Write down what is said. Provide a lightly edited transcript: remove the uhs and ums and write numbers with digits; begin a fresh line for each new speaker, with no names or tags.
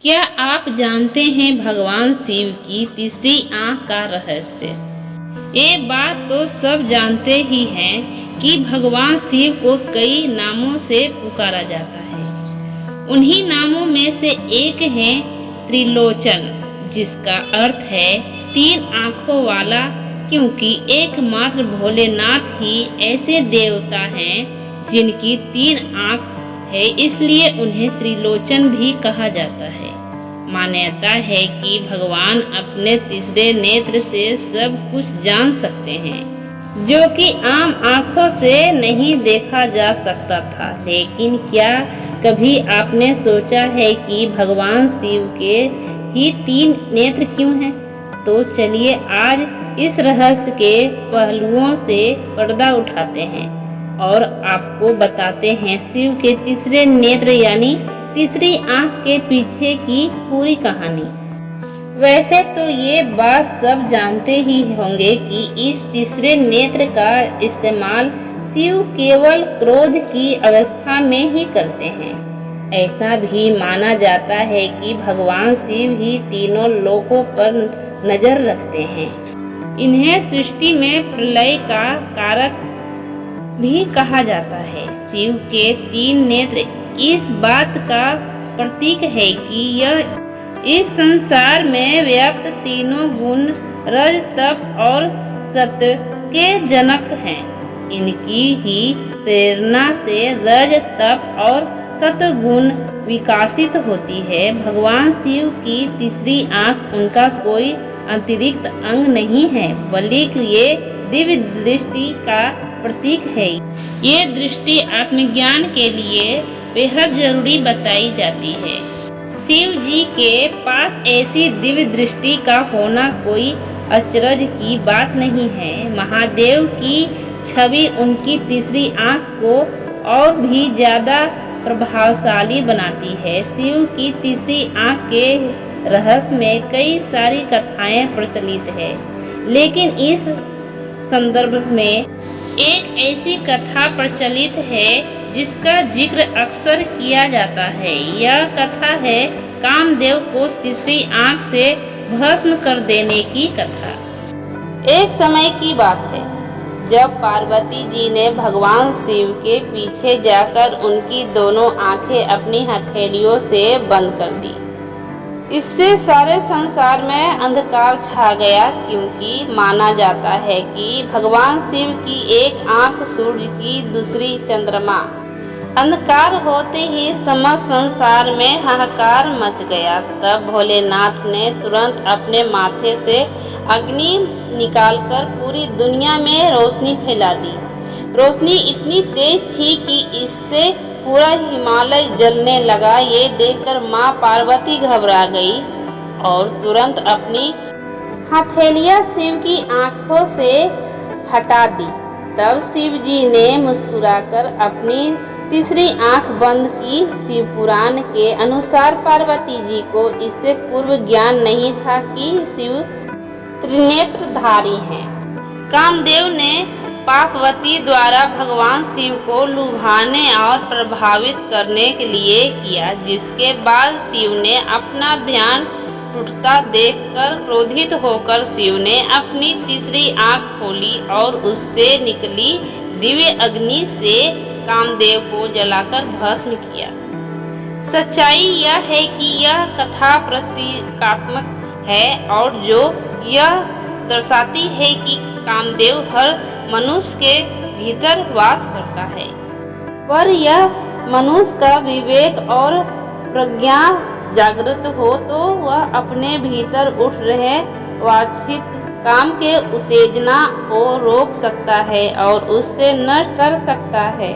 क्या आप जानते हैं भगवान शिव की तीसरी आंख का रहस्य? ये बात तो सब जानते ही हैं कि भगवान शिव को कई नामों से पुकारा जाता है। उन्हीं नामों में से एक है त्रिलोचन, जिसका अर्थ है तीन आंखों वाला, क्योंकि एकमात्र भोलेनाथ ही ऐसे देवता हैं जिनकी तीन आंख है, इसलिए उन्हें त्रिलोचन भी कहा जाता है। मान्यता है कि भगवान अपने तीसरे नेत्र से सब कुछ जान सकते हैं, जो कि आम आंखों से नहीं देखा जा सकता था। लेकिन क्या कभी आपने सोचा है कि भगवान शिव के ही तीन नेत्र क्यों हैं? तो चलिए आज इस रहस्य के पहलुओं से पर्दा उठाते हैं और आपको बताते हैं शिव के तीसरे नेत्र यानी तीसरी आंख के पीछे की पूरी कहानी। वैसे तो ये बात सब जानते ही होंगे कि इस तीसरे नेत्र का इस्तेमाल शिव केवल क्रोध की अवस्था में ही करते हैं। ऐसा भी माना जाता है कि भगवान शिव ही तीनों लोकों पर नजर रखते हैं। इन्हें सृष्टि में प्रलय का कारक भी कहा जाता है। शिव के तीन नेत्र इस बात का प्रतीक है कि यह इस संसार में व्याप्त तीनों गुण रज तप और सत्य के जनक हैं। इनकी ही प्रेरणा से रज तप और सत्य गुण विकसित होती है। भगवान शिव की तीसरी आंख उनका कोई अतिरिक्त अंग नहीं है, बल्कि ये दिव्य दृष्टि का प्रतीक है। ये दृष्टि आत्मज्ञान के लिए बेहद जरूरी बताई जाती है। शिव जी के पास ऐसी दिव्य दृष्टि का होना कोई आश्चर्य की बात नहीं है। महादेव की छवि उनकी तीसरी आंख को और भी ज्यादा प्रभावशाली बनाती है। शिव की तीसरी आंख के रहस्य में कई सारी कथाएं प्रचलित है, लेकिन इस संदर्भ में एक ऐसी कथा प्रचलित है जिसका जिक्र अक्सर किया जाता है। यह कथा है कामदेव को तीसरी आंख से भस्म कर देने की कथा। एक समय की बात है जब पार्वती जी ने भगवान शिव के पीछे जाकर उनकी दोनों आंखें अपनी हथेलियों से बंद कर दी। इससे सारे संसार में अंधकार छा गया, क्योंकि माना जाता है कि भगवान शिव की एक आंख सूर्य की, दूसरी चंद्रमा। अंधकार होते ही समस्त संसार में हाहाकार मच गया। तब भोलेनाथ ने तुरंत अपने माथे से अग्नि निकालकर पूरी दुनिया में रोशनी फैला दी। रोशनी इतनी तेज थी कि इससे पूरा हिमालय जलने लगा। ये देखकर माँ पार्वती घबरा गई और तुरंत अपनी हथेलियाँ शिव की आंखों से हटा दी। तब शिव जी ने मुस्कुराकर अपनी तीसरी आंख बंद की। शिव पुराण के अनुसार पार्वती जी को इससे पूर्व ज्ञान नहीं था कि शिव त्रिनेत्रधारी हैं। कामदेव ने पार्वती द्वारा भगवान शिव को लुभाने और प्रभावित करने के लिए किया, जिसके बाद शिव ने अपना ध्यान टूटता देखकर क्रोधित होकर शिव ने अपनी तीसरी आंख खोली और उससे निकली दिव्य अग्नि से कामदेव को जलाकर भस्म किया। सच्चाई यह है कि यह कथा प्रतीकात्मक है और जो यह दर्शाती है कि कामदेव हर मनुष्य के भीतर वास करता है, पर यह मनुष्य का विवेक और प्रज्ञा जागृत हो तो वह अपने भीतर उठ रहे वांछित काम के उत्तेजना को रोक सकता है और उससे नष्ट कर सकता है।